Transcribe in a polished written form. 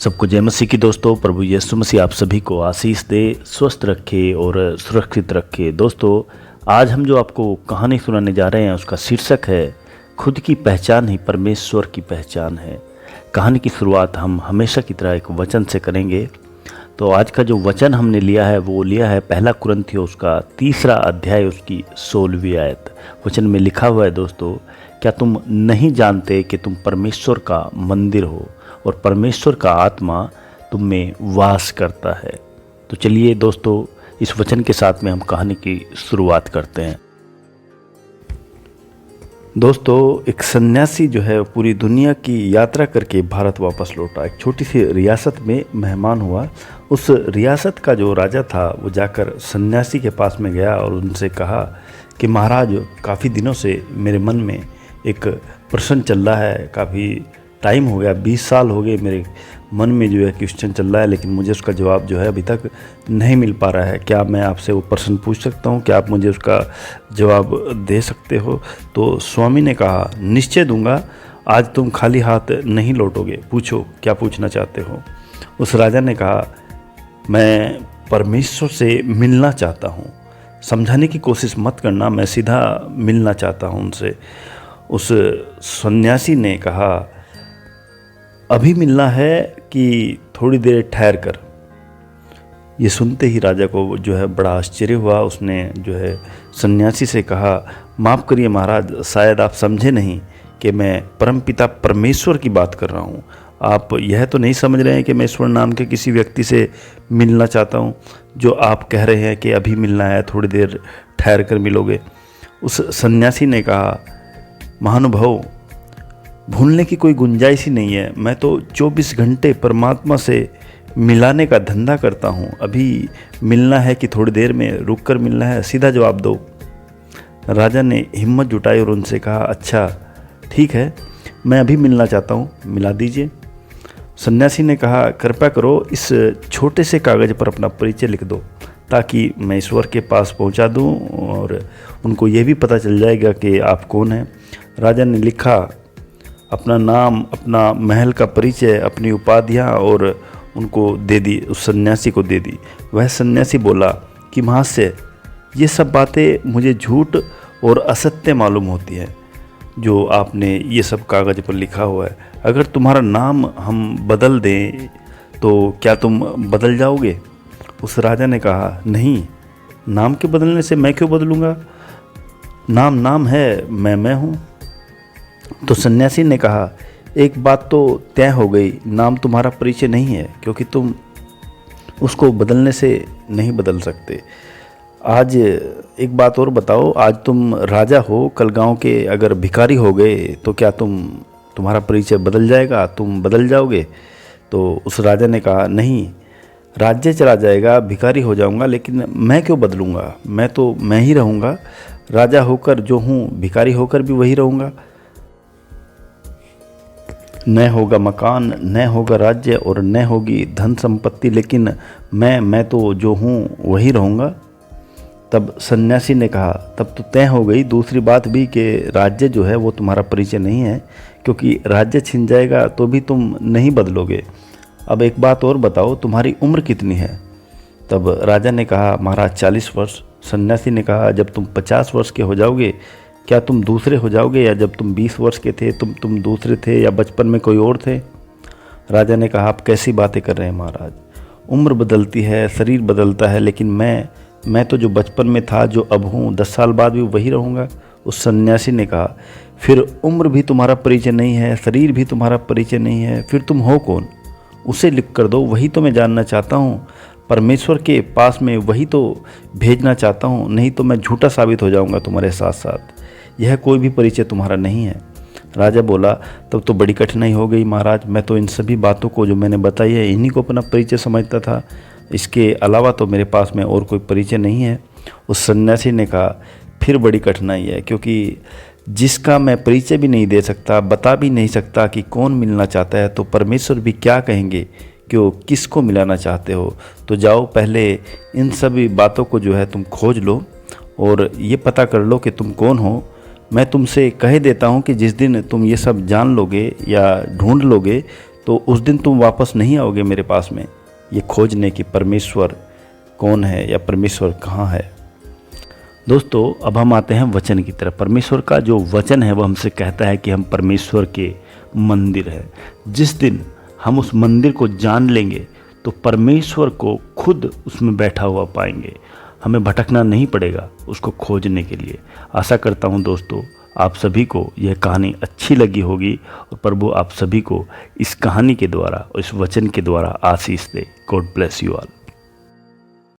सबको जय मसीह की दोस्तों। प्रभु यीशु मसीह आप सभी को आशीष दे, स्वस्थ रखे और सुरक्षित रखे। दोस्तों, आज हम जो आपको कहानी सुनाने जा रहे हैं उसका शीर्षक है खुद की पहचान ही परमेश्वर की पहचान है। कहानी की शुरुआत हम हमेशा की तरह एक वचन से करेंगे। तो आज का जो वचन हमने लिया है वो लिया है पहला कुरिन्थियों उसका 3 अध्याय उसकी 16वीं आयत। वचन में लिखा हुआ है, दोस्तों, क्या तुम नहीं जानते कि तुम परमेश्वर का मंदिर हो और परमेश्वर का आत्मा तुम में वास करता है। तो चलिए दोस्तों, इस वचन के साथ में हम कहानी की शुरुआत करते हैं। दोस्तों, एक सन्यासी जो है पूरी दुनिया की यात्रा करके भारत वापस लौटा। एक छोटी सी रियासत में मेहमान हुआ। उस रियासत का जो राजा था वो जाकर सन्यासी के पास में गया और उनसे कहा कि महाराज, काफ़ी दिनों से मेरे मन में एक प्रश्न चल रहा है। काफ़ी टाइम हो गया, 20 साल हो गए मेरे मन में जो है क्वेश्चन चल रहा है, लेकिन मुझे उसका जवाब जो है अभी तक नहीं मिल पा रहा है। क्या मैं आपसे वो प्रश्न पूछ सकता हूँ? क्या आप मुझे उसका जवाब दे सकते हो? तो स्वामी ने कहा, निश्चय दूंगा। आज तुम खाली हाथ नहीं लौटोगे, पूछो क्या पूछना चाहते हो। उस राजा ने कहा, मैं परमेश्वर से मिलना चाहता हूँ। समझाने की कोशिश मत करना, मैं सीधा मिलना चाहता हूँ उनसे। उस सन्यासी ने कहा, अभी मिलना है कि थोड़ी देर ठहर कर। ये सुनते ही राजा को जो है बड़ा आश्चर्य हुआ। उसने जो है सन्यासी से कहा, माफ़ करिए महाराज, शायद आप समझे नहीं कि मैं परमपिता परमेश्वर की बात कर रहा हूँ। आप यह तो नहीं समझ रहे हैं कि मैं ईश्वर नाम के किसी व्यक्ति से मिलना चाहता हूँ जो आप कह रहे हैं कि अभी मिलना है, थोड़ी देर ठहर कर मिलोगे। उस सन्यासी ने कहा, महानुभाव, भूलने की कोई गुंजाइश ही नहीं है। मैं तो 24 घंटे परमात्मा से मिलाने का धंधा करता हूँ। अभी मिलना है कि थोड़ी देर में रुक कर मिलना है? सीधा जवाब दो। राजा ने हिम्मत जुटाई और उनसे कहा, अच्छा ठीक है, मैं अभी मिलना चाहता हूँ, मिला दीजिए। सन्यासी ने कहा, कृपया करो, इस छोटे से कागज़ पर अपना परिचय लिख दो ताकि मैं ईश्वर के पास पहुँचा दूँ और उनको ये भी पता चल जाएगा कि आप कौन हैं। राजा ने लिखा, अपना नाम, अपना महल का परिचय, अपनी उपाधियाँ और उनको दे दी, उस सन्यासी को दे दी। वह सन्यासी बोला कि महाशय, ये सब बातें मुझे झूठ और असत्य मालूम होती हैं जो आपने ये सब कागज़ पर लिखा हुआ है। अगर तुम्हारा नाम हम बदल दें तो क्या तुम बदल जाओगे? उस राजा ने कहा, नहीं, नाम के बदलने से मैं क्यों बदलूँगा? नाम नाम है, मैं हूँ। तो सन्यासी ने कहा, एक बात तो तय हो गई, नाम तुम्हारा परिचय नहीं है, क्योंकि तुम उसको बदलने से नहीं बदल सकते। आज एक बात और बताओ, आज तुम राजा हो, कल गांव के अगर भिखारी हो गए तो क्या तुम्हारा परिचय बदल जाएगा? तुम बदल जाओगे? तो उस राजा ने कहा, नहीं, राज्य चला जाएगा, भिखारी हो जाऊंगा, लेकिन मैं क्यों बदलूंगा? मैं तो मैं ही रहूँगा। राजा होकर जो हूँ, भिखारी होकर भी वही रहूँगा। न होगा मकान, न होगा राज्य और न होगी धन संपत्ति, लेकिन मैं तो जो हूँ वही रहूँगा। तब सन्यासी ने कहा, तब तो तय हो गई दूसरी बात भी कि राज्य जो है वो तुम्हारा परिचय नहीं है, क्योंकि राज्य छिन जाएगा तो भी तुम नहीं बदलोगे। अब एक बात और बताओ, तुम्हारी उम्र कितनी है? तब राजा ने कहा, महाराज 40 वर्ष। सन्यासी ने कहा, जब तुम 50 वर्ष के हो जाओगे क्या तुम दूसरे हो जाओगे, या जब तुम 20 वर्ष के थे तुम दूसरे थे, या बचपन में कोई और थे? राजा ने कहा, आप कैसी बातें कर रहे हैं महाराज? उम्र बदलती है, शरीर बदलता है, लेकिन मैं तो जो बचपन में था, जो अब हूँ, 10 साल बाद भी वही रहूँगा। उस सन्यासी ने कहा, फिर उम्र भी तुम्हारा परिचय नहीं है, शरीर भी तुम्हारा परिचय नहीं है, फिर तुम हो कौन? उसे लिख कर दो, वही तो मैं जानना चाहता हूँ। परमेश्वर के पास में वही तो भेजना चाहता हूँ, नहीं तो मैं झूठा साबित हो जाऊँगा तुम्हारे साथ साथ। यह कोई भी परिचय तुम्हारा नहीं है। राजा बोला, तब तो बड़ी कठिनाई हो गई महाराज। मैं तो इन सभी बातों को जो मैंने बताई है इन्हीं को अपना परिचय समझता था, इसके अलावा तो मेरे पास में और कोई परिचय नहीं है। उस सन्यासी ने कहा, फिर बड़ी कठिनाई है, क्योंकि जिसका मैं परिचय भी नहीं दे सकता, बता भी नहीं सकता कि कौन मिलना चाहता है, तो परमेश्वर भी क्या कहेंगे कि किसको मिलाना चाहते हो। तो जाओ, पहले इन सभी बातों को जो है तुम खोज लो और ये पता कर लो कि तुम कौन हो। मैं तुमसे कह देता हूँ कि जिस दिन तुम ये सब जान लोगे या ढूंढ लोगे तो उस दिन तुम वापस नहीं आओगे मेरे पास में ये खोजने कि परमेश्वर कौन है या परमेश्वर कहाँ है। दोस्तों, अब हम आते हैं वचन की तरफ। परमेश्वर का जो वचन है वो हमसे कहता है कि हम परमेश्वर के मंदिर हैं। जिस दिन हम उस मंदिर को जान लेंगे तो परमेश्वर को खुद उसमें बैठा हुआ पाएंगे। हमें भटकना नहीं पड़ेगा उसको खोजने के लिए। आशा करता हूँ दोस्तों आप सभी को यह कहानी अच्छी लगी होगी और प्रभु आप सभी को इस कहानी के द्वारा और इस वचन के द्वारा आशीष दे। God bless you all.